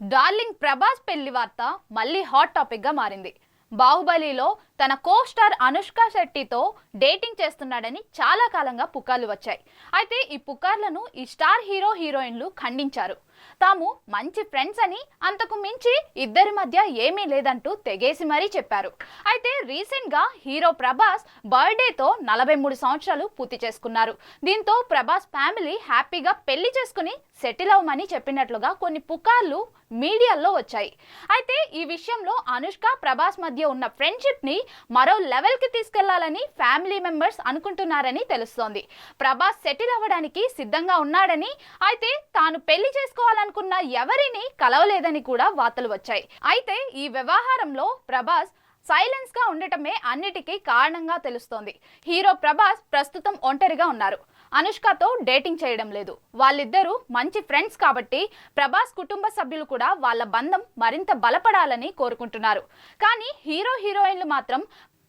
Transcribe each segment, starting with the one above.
Darling Prabhas పెళ్లి వార్త మళ్ళీ హాట్ టాపిక్ గా మారింది. బాహుబలిలో తన కో స్టార్ అనుష్క శెట్టితో డేటింగ్ చేస్తున్నాడని చాలా కాలంగా పుకార్లు వచ్చాయి. అయితే ఈ పుకార్లను ఈ స్టార్ హీరో హీరోయిన్లు ఖండించారు. తాము మంచి ఫ్రెండ్స్ అని, అంతకు మించి ఇద్దరి మధ్య ఏమీ లేదంటూ తెగేసి మరీ చెప్పారు. అయితే రీసెంట్ గా హీరో ప్రభాస్ బర్త్డేతో 43 సంవత్సరాలు పూర్తి చేసుకున్నారు. దీంతో ప్రభాస్ ఫ్యామిలీ హ్యాపీగా పెళ్లి చేసుకుని సెటిల్ అవ్వమని చెప్పినట్లుగా కొన్ని పుకార్లు మీడియాలో వచ్చాయి. అయితే ఈ విషయంలో అనుష్క ప్రభాస్ మధ్య ఉన్న ఫ్రెండ్షిప్ ని మరో లెవెల్ కి తీసుకెళ్లాలని ఫ్యామిలీ మెంబర్స్ అనుకుంటున్నారని తెలుస్తోంది. ప్రభాస్ సెటిల్ అవ్వడానికి సిద్ధంగా ఉన్నాడని, అయితే తాను పెళ్లి చేసుకోవాలనుకున్న ఎవరిని కలవలేదని కూడా వార్తలు వచ్చాయి. అయితే ఈ వ్యవహారంలో ప్రభాస్ సైలెన్స్ గా ఉండటమే అన్నిటికీ కారణంగా తెలుస్తోంది. హీరో ప్రభాస్ ప్రస్తుతం ఒంటరిగా ఉన్నారు. అనుష్కతో డేటింగ్ చేయడం లేదు. వాళ్ళిద్దరూ మంచి ఫ్రెండ్స్ కాబట్టి ప్రభాస్ కుటుంబ సభ్యులు కూడా వాళ్ళ బంధం మరింత బలపడాలని కోరుకుంటున్నారు. కానీ హీరో హీరోయిన్లు మాత్రం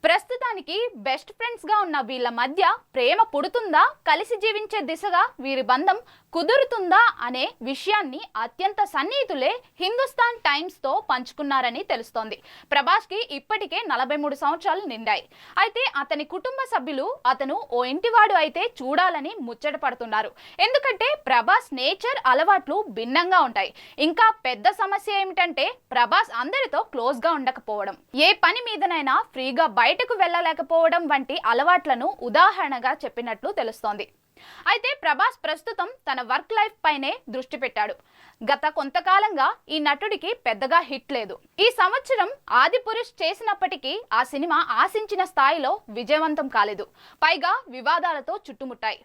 ప్రస్తుతానికి బెస్ట్ ఫ్రెండ్స్ గా ఉన్న వీళ్ళ మధ్య ప్రేమ పుడుతుందా, కలిసి జీవించే దిశగా వీరి బంధం కుదురుతుందా అనే విషయాన్ని అత్యంత సన్నిహితులే హిందుస్థాన్ టైమ్స్ తో పంచుకున్నారని తెలుస్తోంది. ప్రభాస్ కి ఇప్పటికే 43 సంవత్సరాలు నిండాయి. అయితే అతని కుటుంబ సభ్యులు అతను ఓ ఇంటివాడు అయితే చూడాలని ముచ్చట పడుతున్నారు. ఎందుకంటే ప్రభాస్ నేచర్, అలవాట్లు భిన్నంగా ఉంటాయి. ఇంకా పెద్ద సమస్య ఏమిటంటే ప్రభాస్ అందరితో క్లోజ్ గా ఉండకపోవడం, ఏ పని మీదనైనా ఫ్రీగా బయటకు వెళ్ళలేకపోవడం వంటి అలవాట్లను ఉదాహరణగా చెప్పినట్లు తెలుస్తోంది. అయితే ప్రభాస్ ప్రస్తుతం తన వర్క్ లైఫ్ పైనే దృష్టి పెట్టాడు. గత కొంతకాలంగా ఈ నటుడికి పెద్దగా హిట్ లేదు. ఈ సంవత్సరం ఆదిపురుష్ చేసినప్పటికీ ఆ సినిమా ఆశించిన స్థాయిలో విజయవంతం కాలేదు. పైగా వివాదాలతో చుట్టుముట్టాయి.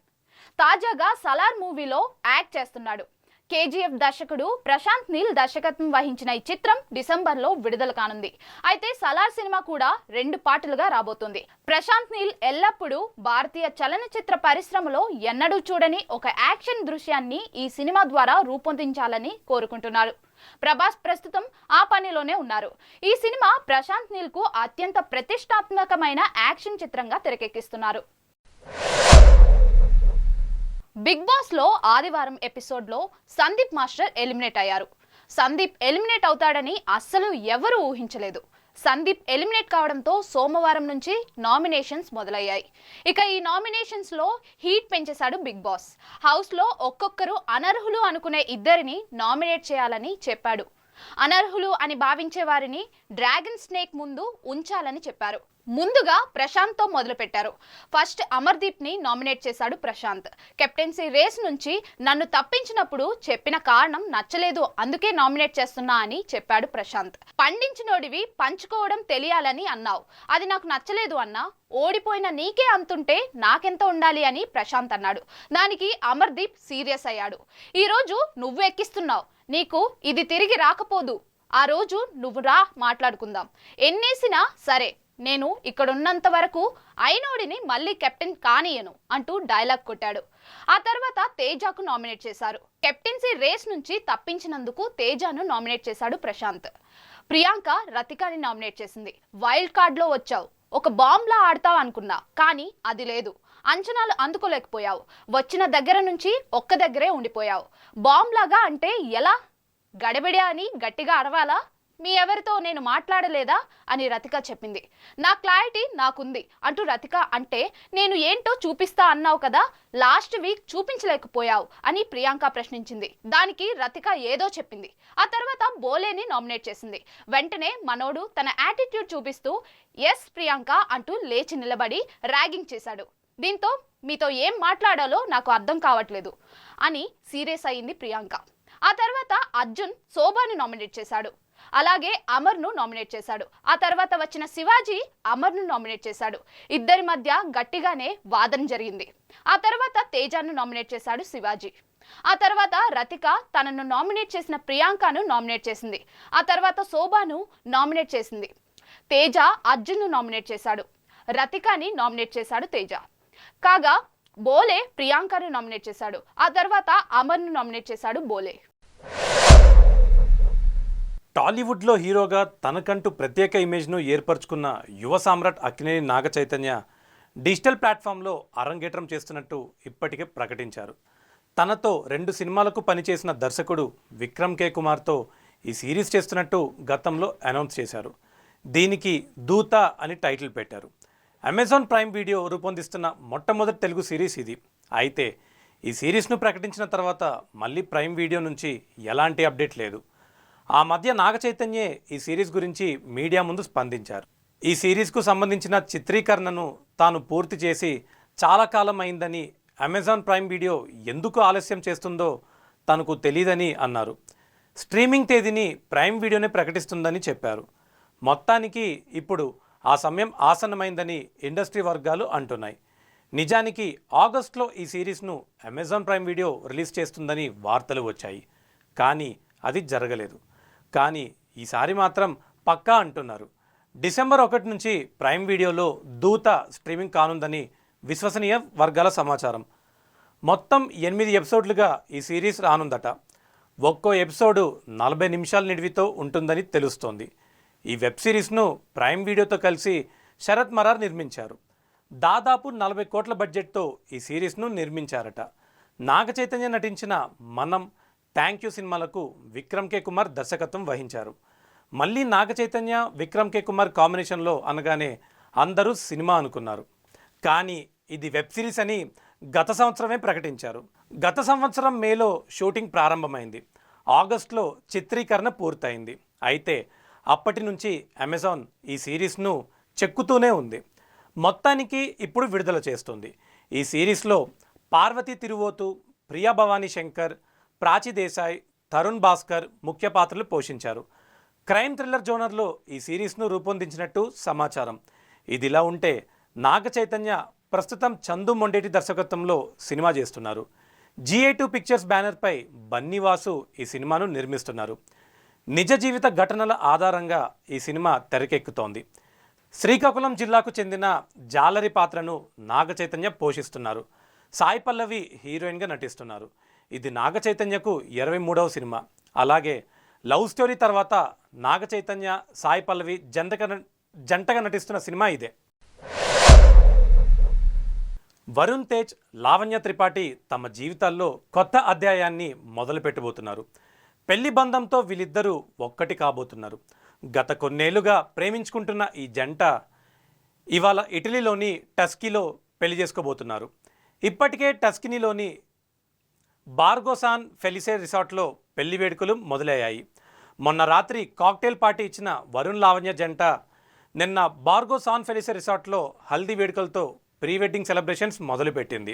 తాజాగా సలార్ మూవీలో యాక్ట్ చేస్తున్నాడు. కేజీఎఫ్ దర్శకుడు ప్రశాంత్ నీల్ దర్శకత్వం వహించిన ఈ చిత్రం డిసెంబర్లో విడుదల కానుంది. అయితే సలార్ సినిమా కూడా 2 పార్టులుగా రాబోతుంది. ప్రశాంత్ నీల్ ఎల్లప్పుడూ భారతీయ చలనచిత్ర పరిశ్రమలో ఎన్నడూ చూడని ఒక యాక్షన్ దృశ్యాన్ని ఈ సినిమా ద్వారా రూపొందించాలని కోరుకుంటున్నారు. ప్రభాస్ ప్రస్తుతం ఆ పనిలోనే ఉన్నారు. ఈ సినిమా ప్రశాంత్ నీల్ కు అత్యంత ప్రతిష్టాత్మకమైన యాక్షన్ చిత్రంగా తెరకెక్కిస్తున్నారు. బిగ్ బాస్ లో ఆదివారం ఎపిసోడ్ లో సందీప్ మాస్టర్ ఎలిమినేట్ అయ్యారు. సందీప్ ఎలిమినేట్ అవుతాడని అస్సలు ఎవరూ ఊహించలేదు. సందీప్ ఎలిమినేట్ కావడంతో సోమవారం నుంచి నామినేషన్స్ మొదలయ్యాయి. ఇక ఈ నామినేషన్స్ లో హీట్ పెంచేశాడు బిగ్ బాస్. హౌస్ లో ఒక్కొక్కరు అనర్హులు అనుకునే ఇద్దరిని నామినేట్ చేయాలని చెప్పాడు. అనర్హులు అని భావించే వారిని డ్రాగన్ స్నేక్ ముందు ఉంచాలని చెప్పారు. ముందుగా ప్రశాంత్ తో మొదలు పెట్టారు. ఫస్ట్ అమర్దీప్ ని నామినేట్ చేశాడు ప్రశాంత్. కెప్టెన్సీ రేస్ నుంచి నన్ను తప్పించినప్పుడు చెప్పిన కారణం నచ్చలేదు, అందుకే నామినేట్ చేస్తున్నా అని చెప్పాడు ప్రశాంత్. పండించినోడివి పంచుకోవడం తెలియాలని అన్నావు, అది నాకు నచ్చలేదు అన్నా. ఓడిపోయిన నీకే అంతుంటే నాకెంత ఉండాలి అని ప్రశాంత్ అన్నాడు. దానికి అమర్దీప్ సీరియస్ అయ్యాడు. ఈ రోజు నువ్వు ఎక్కిస్తున్నావు, నీకు ఇది తిరిగి రాకపోదు. ఆ రోజు నువ్వు రా, మాట్లాడుకుందాం. ఎన్నేసినా సరే, నేను ఇక్కడున్నంత వరకు అయినోడిని మళ్ళీ కెప్టెన్ కానియను అంటూ డైలాగ్ కొట్టాడు. ఆ తర్వాత తేజాకు నామినేట్ చేశారు. కెప్టెన్సీ రేస్ నుంచి తప్పించినందుకు తేజాను నామినేట్ చేశాడు ప్రశాంత్. ప్రియాంక రతికాని నామినేట్ చేసింది. వైల్డ్ కార్డ్ లో వచ్చావు, ఒక బాంబ్లా ఆడతావు అనుకున్నా, కానీ అది లేదు. అంచనాలు అందుకోలేకపోయావు. వచ్చిన దగ్గర నుంచి ఒక్క దగ్గరే ఉండిపోయావు. బాంబ్ లాగా అంటే ఎలా? గడబిడ అని గట్టిగా అరవాలా? మీ ఎవరితో నేను మాట్లాడలేదా అని రతిక చెప్పింది. నా క్లారిటీ నాకుంది అంటూ రతిక అంటే, నేను ఏంటో చూపిస్తా అన్నావు కదా, లాస్ట్ వీక్ చూపించలేకపోయావు అని ప్రియాంక ప్రశ్నించింది. దానికి రతిక ఏదో చెప్పింది. ఆ తర్వాత బోలేని నామినేట్ చేసింది. వెంటనే మనోడు తన యాటిట్యూడ్ చూపిస్తూ ఎస్ ప్రియాంక అంటూ లేచి నిలబడి ర్యాగింగ్ చేశాడు. దీంతో మీతో ఏం మాట్లాడాలో నాకు అర్థం కావట్లేదు అని సీరియస్ అయింది ప్రియాంక. ఆ తర్వాత అర్జున్ శోభాను నామినేట్ చేశాడు. అలాగే అమర్ను నామినేట్ చేశాడు. ఆ తర్వాత వచ్చిన శివాజీ అమర్ను నామినేట్ చేశాడు. ఇద్దరి మధ్య గట్టిగానే వాదన జరిగింది. ఆ తర్వాత తేజాను నామినేట్ చేశాడు శివాజీ. ఆ తర్వాత రతిక తనను నామినేట్ చేసిన ప్రియాంకను నామినేట్ చేసింది. ఆ తర్వాత శోభాను నామినేట్ చేసింది. తేజ అర్జున్ను నామినేట్ చేశాడు. రతికని నామినేట్ చేశాడు తేజ. కాగా బోలే ప్రియాంకను నామినేట్ చేశాడు. ఆ తర్వాత అమర్ను నామినేట్ చేశాడు బోలే. టాలీవుడ్లో హీరోగా తనకంటూ ప్రత్యేక ఇమేజ్ను ఏర్పరచుకున్న యువ సామ్రాట్ అక్కినేని నాగ చైతన్య డిజిటల్ ప్లాట్ఫామ్లో అరంగేట్రం చేస్తున్నట్టు ఇప్పటికే ప్రకటించారు. తనతో 2 సినిమాలకు పనిచేసిన దర్శకుడు విక్రమ్ కే కుమార్తో ఈ సిరీస్ చేస్తున్నట్టు గతంలో అనౌన్స్ చేశారు. దీనికి దూత అని టైటిల్ పెట్టారు. అమెజాన్ ప్రైమ్ వీడియో రూపొందిస్తున్న మొట్టమొదటి తెలుగు సిరీస్ ఇది. అయితే ఈ సిరీస్ను ప్రకటించిన తర్వాత మళ్ళీ ప్రైమ్ వీడియో నుంచి ఎలాంటి అప్డేట్ లేదు. ఆ మధ్య నాగ చైతన్యే ఈ సిరీస్ గురించి మీడియా ముందు స్పందించారు. ఈ సిరీస్కు సంబంధించిన చిత్రీకరణను తాను పూర్తి చేసి చాలా కాలం అయిందని, అమెజాన్ ప్రైమ్ వీడియో ఎందుకు ఆలస్యం చేస్తుందో తనకు తెలియదని అన్నారు. స్ట్రీమింగ్ తేదీని ప్రైమ్ వీడియోనే ప్రకటిస్తుందని చెప్పారు. మొత్తానికి ఇప్పుడు ఆ సమయం ఆసన్నమైందని ఇండస్ట్రీ వర్గాలు అంటున్నాయి. నిజానికి ఆగస్టులో ఈ సిరీస్ను అమెజాన్ ప్రైమ్ వీడియో రిలీజ్ చేస్తుందని వార్తలు వచ్చాయి. కానీ అది జరగలేదు. కానీ ఈసారి మాత్రం పక్కా అంటున్నారు. డిసెంబర్ 1 నుంచి ప్రైమ్ వీడియోలో దూత స్ట్రీమింగ్ కానుందని విశ్వసనీయ వర్గాల సమాచారం. మొత్తం 8 ఎపిసోడ్లుగా ఈ సిరీస్ రానుందట. ఒక్కో ఎపిసోడు 40 నిమిషాల నిడివితో ఉంటుందని తెలుస్తోంది. ఈ వెబ్ సిరీస్ను ప్రైమ్ వీడియోతో కలిసి శరత్ మరార్ నిర్మించారు. దాదాపు 40 కోట్ల బడ్జెట్తో ఈ సిరీస్ను నిర్మించారట. నాగ చైతన్య నటించిన మనం, థ్యాంక్ యూ సినిమాలకు విక్రమ్ కే కుమార్ దర్శకత్వం వహించారు. మళ్ళీ నాగ చైతన్య, విక్రమ్ కే కుమార్ కాంబినేషన్లో అనగానే అందరూ సినిమా అనుకున్నారు. కానీ ఇది వెబ్ సిరీస్ అని గత సంవత్సరమే ప్రకటించారు. గత సంవత్సరం మేలో షూటింగ్ ప్రారంభమైంది. ఆగస్టులో చిత్రీకరణ పూర్తయింది. అయితే అప్పటి నుంచి అమెజాన్ ఈ సిరీస్ను చెక్కుతూనే ఉంది. మొత్తానికి ఇప్పుడు విడుదల చేస్తుంది. ఈ సిరీస్లో పార్వతి తిరువోతు, ప్రియా భవానీ శంకర్, ప్రాచి దేశాయ్, తరుణ్ భాస్కర్ ముఖ్య పాత్రలు పోషించారు. క్రైమ్ థ్రిల్లర్ జోనర్లో ఈ సిరీస్ను రూపొందించినట్టు సమాచారం. ఇదిలా ఉంటే నాగ చైతన్య ప్రస్తుతం చందు మొండేటి దర్శకత్వంలో సినిమా చేస్తున్నారు. GA2 పిక్చర్స్ బ్యానర్పై బన్నీవాసు ఈ సినిమాను నిర్మిస్తున్నారు. నిజ జీవిత ఘటనల ఆధారంగా ఈ సినిమా తెరకెక్కుతోంది. శ్రీకాకుళం జిల్లాకు చెందిన జాలరి పాత్రను నాగ చైతన్య పోషిస్తున్నారు. సాయి పల్లవి హీరోయిన్గా నటిస్తున్నారు. ఇది నాగ చైతన్యకు 23వ సినిమా. అలాగే లవ్ స్టోరీ తర్వాత నాగ చైతన్య, సాయి పల్లవి జంటగా నటిస్తున్న సినిమా ఇదే. వరుణ్ తేజ్, లావణ్య త్రిపాఠి తమ జీవితాల్లో కొత్త అధ్యాయాన్ని మొదలు పెట్టబోతున్నారు. పెళ్లి బంధంతో వీళ్ళిద్దరూ ఒక్కటి కాబోతున్నారు. గత కొన్నేళ్లుగా ప్రేమించుకుంటున్న ఈ జంట ఇవాళ ఇటలీలోని టస్కీలో పెళ్లి చేసుకోబోతున్నారు. ఇప్పటికే టస్కినీలోని బార్గోసాన్ ఫెలిసే రిసార్ట్లో పెళ్లి వేడుకలు మొదలయ్యాయి. మొన్న రాత్రి కాక్టైల్ పార్టీ ఇచ్చిన వరుణ్ లావణ్య జంట నిన్న బార్గోసాన్ ఫెలిసే రిసార్ట్లో హల్దీ వేడుకలతో ప్రీ వెడ్డింగ్ సెలబ్రేషన్స్ మొదలుపెట్టింది.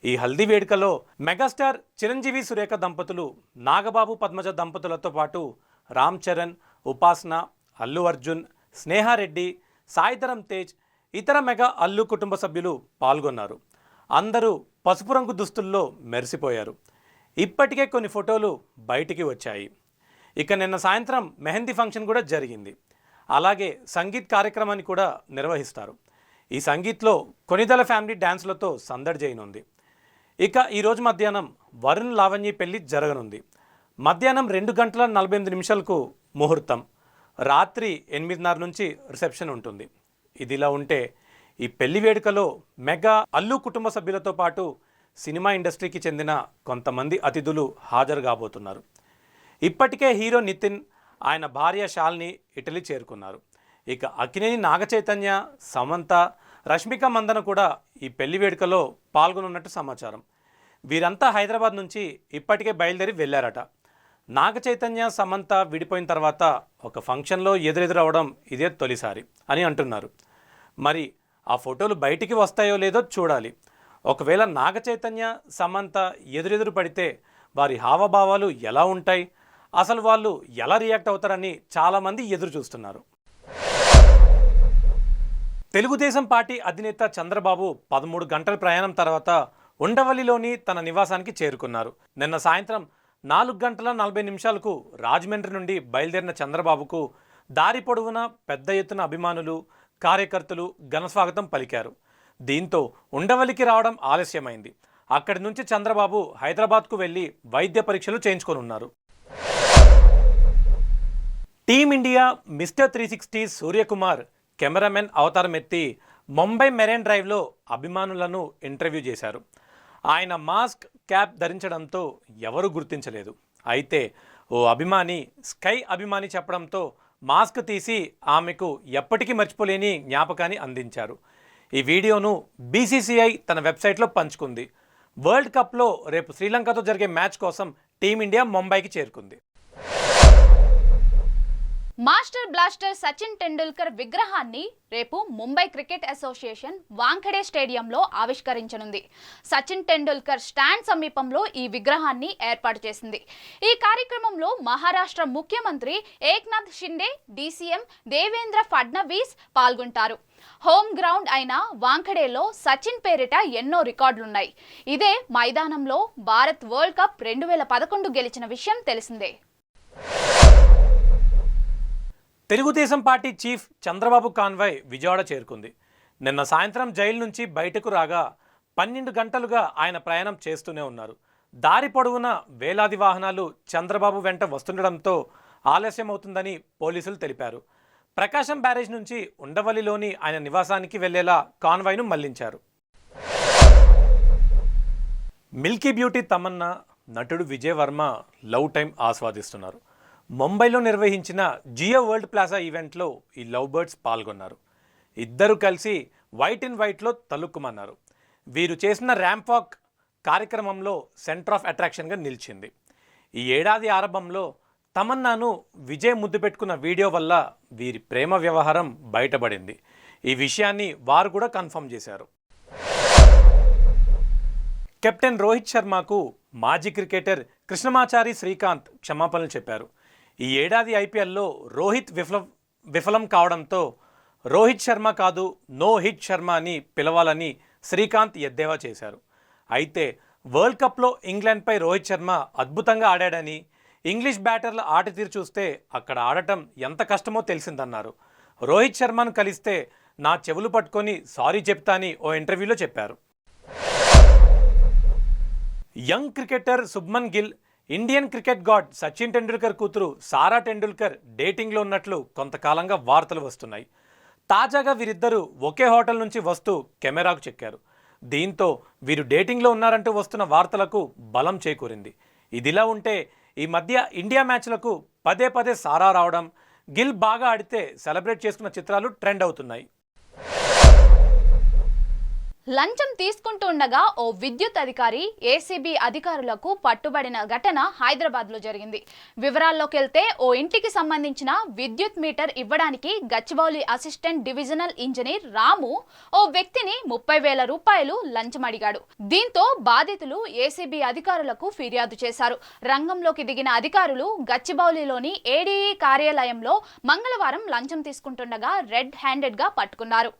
ఈ హల్దీ వేడుకలో మెగాస్టార్ చిరంజీవి సురేఖ దంపతులు, నాగబాబు పద్మజ దంపతులతో పాటు రామ్ చరణ్, ఉపాసన, అల్లు అర్జున్, స్నేహారెడ్డి, సాయిధరం తేజ్, ఇతర మెగా అల్లు కుటుంబ సభ్యులు పాల్గొన్నారు. అందరూ పసుపు రంగు దుస్తుల్లో మెరిసిపోయారు. ఇప్పటికే కొన్ని ఫోటోలు బయటికి వచ్చాయి. ఇక నిన్న సాయంత్రం మెహందీ ఫంక్షన్ కూడా జరిగింది. అలాగే సంగీత్ కార్యక్రమాన్ని కూడా నిర్వహిస్తారు. ఈ సంగీత్లో కొనిదల ఫ్యామిలీ డ్యాన్స్లతో సందడి చేయనుంది. ఇక ఈరోజు మధ్యాహ్నం వరుణ్ లావణ్య పెళ్లి జరగనుంది. మధ్యాహ్నం 2:48 ముహూర్తం. రాత్రి 8:30 నుంచి రిసెప్షన్ ఉంటుంది. ఇదిలా ఉంటే ఈ పెళ్లి వేడుకలో మెగా అల్లు కుటుంబ సభ్యులతో పాటు సినిమా ఇండస్ట్రీకి చెందిన కొంతమంది అతిథులు హాజరు కాబోతున్నారు. ఇప్పటికే హీరో నితిన్, ఆయన భార్య శాలిని ఇటలీ చేరుకున్నారు. ఇక అక్కినేని నాగ చైతన్య, సమంత, రష్మిక మందన కూడా ఈ పెళ్లి వేడుకలో పాల్గొనున్నట్టు సమాచారం. వీరంతా హైదరాబాద్ నుంచి ఇప్పటికే బయలుదేరి వెళ్ళారట. నాగ చైతన్య, సమంత విడిపోయిన తర్వాత ఒక ఫంక్షన్లో ఎదురెదురవడం ఇదే తొలిసారి అని అంటున్నారు. మరి ఆ ఫోటోలు బయటికి వస్తాయో లేదో చూడాలి. ఒకవేళ నాగ చైతన్య, సమంత ఎదురెదురు పడితే వారి హావభావాలు ఎలా ఉంటాయి, అసలు వాళ్ళు ఎలా రియాక్ట్ అవుతారని చాలామంది ఎదురు చూస్తున్నారు. తెలుగుదేశం పార్టీ అధినేత చంద్రబాబు 13 గంటల ప్రయాణం తర్వాత ఉండవల్లిలోని తన నివాసానికి చేరుకున్నారు. నిన్న సాయంత్రం 4:40 రాజమండ్రి నుండి బయలుదేరిన చంద్రబాబుకు దారి పొడవునా పెద్ద ఎత్తున అభిమానులు, కార్యకర్తలు ఘనస్వాగతం పలికారు. దీంతో ఉండవల్లికి రావడం ఆలస్యమైంది. అక్కడి నుంచి చంద్రబాబు హైదరాబాద్కు వెళ్ళి వైద్య పరీక్షలు చేయించుకోనున్నారు. టీమిండియా మిస్టర్ 360 సూర్యకుమార్ కెమెరామెన్ అవతారం ఎత్తి ముంబై మెరైన్ డ్రైవ్లో అభిమానులను ఇంటర్వ్యూ చేశారు. ఆయన మాస్క్, క్యాప్ ధరించడంతో ఎవరూ గుర్తించలేదు. అయితే ఓ అభిమాని స్కై అభిమాని చెప్పడంతో మాస్క్ తీసి ఆమెకు ఎప్పటికీ మర్చిపోలేని జ్ఞాపకాన్ని అందించారు. ఈ వీడియోను బీసీసీఐ తన వెబ్సైట్లో పంచుకుంది. వరల్డ్ కప్లో రేపు శ్రీలంకతో జరిగే మ్యాచ్ కోసం టీమిండియా ముంబైకి చేరుకుంది. మాస్టర్ బ్లాస్టర్ సచిన్ టెండూల్కర్ విగ్రహాన్ని రేపు ముంబై క్రికెట్ అసోసియేషన్ వాంఖడే స్టేడియంలో ఆవిష్కరించనుంది. సచిన్ టెండూల్కర్ స్టాండ్ సమీపంలో ఈ విగ్రహాన్ని ఏర్పాటు చేసింది. ఈ కార్యక్రమంలో మహారాష్ట్ర ముఖ్యమంత్రి ఏక్నాథ్ షిండే, డీసీఎం దేవేంద్ర ఫడ్నవీస్ పాల్గొంటారు. హోమ్ గ్రౌండ్ అయిన వాంఖడేలో సచిన్ పేరిట ఎన్నో రికార్డులున్నాయి. ఇదే మైదానంలో భారత్ వరల్డ్ కప్ 2011 గెలిచిన విషయం తెలిసిందే. Telugu Desam party chief Chandrababu convoy Vijayawada చేరుకుంది. నిన్న సాయంత్రం జైలు నుంచి బయటకు రాగా 12 గంటలుగా ఆయన ప్రయాణం చేస్తూనే ఉన్నారు. దారి పొడవునా వేలాది వాహనాలు చంద్రబాబు వెంట వస్తుండడంతో ఆలస్యం అవుతుందని పోలీసులు తెలిపారు. ప్రకాశం బ్యారేజ్ నుంచి ఉండవల్లిలోని ఆయన నివాసానికి వెళ్లేలా కాన్వాయ్ను మళ్లించారు. మిల్కీ బ్యూటీ తమన్నా, నటుడు విజయ్ వర్మ లవ్ టైం ఆస్వాదిస్తున్నారు. ముంబైలో నిర్వహించిన జియో వరల్డ్ ప్లాజా ఈవెంట్లో ఈ లవ్ బర్డ్స్ పాల్గొన్నారు. ఇద్దరు కలిసి వైట్ ఇన్ వైట్లో తలుక్కుమన్నారు. వీరు చేసిన ర్యాంప్ వాక్ కార్యక్రమంలో సెంటర్ ఆఫ్ అట్రాక్షన్గా నిలిచింది. ఈ ఏడాది ఆరంభంలో తమన్నాను విజయ్ ముద్దు పెట్టుకున్న వీడియో వల్ల వీరి ప్రేమ వ్యవహారం బయటపడింది. ఈ విషయాన్ని వారు కూడా కన్ఫర్మ్ చేశారు. కెప్టెన్ రోహిత్ శర్మకు మాజీ క్రికెటర్ కృష్ణమాచారి శ్రీకాంత్ క్షమాపణలు చెప్పారు. ఈ ఏడాది ఐపీఎల్లో రోహిత్ విఫలం కావడంతో రోహిత్ శర్మ కాదు, నో హిట్ శర్మ అని పిలవాలని శ్రీకాంత్ ఎద్దేవా చేశారు. అయితే వరల్డ్ కప్లో ఇంగ్లాండ్పై రోహిత్ శర్మ అద్భుతంగా ఆడాడని, ఇంగ్లీష్ బ్యాటర్ల ఆట తీరు చూస్తే అక్కడ ఆడటం ఎంత కష్టమో తెలిసిందన్నారు. రోహిత్ శర్మను కలిస్తే నా చెవులు పట్టుకొని సారీ చెప్తాని ఓ ఇంటర్వ్యూలో చెప్పారు. Young cricketer Shubman Gill, Indian cricket God Sachin Tendulkar కూతురు సారా టెండూల్కర్ డేటింగ్లో ఉన్నట్లు కొంతకాలంగా వార్తలు వస్తున్నాయి. తాజాగా వీరిద్దరూ ఒకే హోటల్ నుంచి వస్తూ కెమెరాకు చెక్కారు. దీంతో వీరు డేటింగ్లో ఉన్నారంటూ వస్తున్న వార్తలకు బలం చేకూరింది. ఇదిలా ఉంటే ఈ మధ్య ఇండియా మ్యాచ్లకు పదే పదే సారా రావడం, గిల్ బాగా ఆడితే సెలబ్రేట్ చేసుకున్న చిత్రాలు ట్రెండ్ అవుతున్నాయి. లంచం తీసుకుంటూ ఉండగా ఓ విద్యుత్ అధికారి ఏసీబీ అధికారులకు పట్టుబడిన ఘటన హైదరాబాద్లో జరిగింది. వివరాల్లోకి వెళ్తే ఓ ఇంటికి సంబంధించిన విద్యుత్ మీటర్ ఇవ్వడానికి గచ్చిబౌలి అసిస్టెంట్ డివిజనల్ ఇంజనీర్ రాము ఓ వ్యక్తిని 30,000 రూపాయలు లంచం అడిగాడు. దీంతో బాధితులు ఏసీబీ అధికారులకు ఫిర్యాదు చేశారు. రంగంలోకి దిగిన అధికారులు గచ్చిబౌలిలోని ఏడీఈ కార్యాలయంలో మంగళవారం లంచం తీసుకుంటుండగా రెడ్ హ్యాండెడ్ గా పట్టుకున్నారు.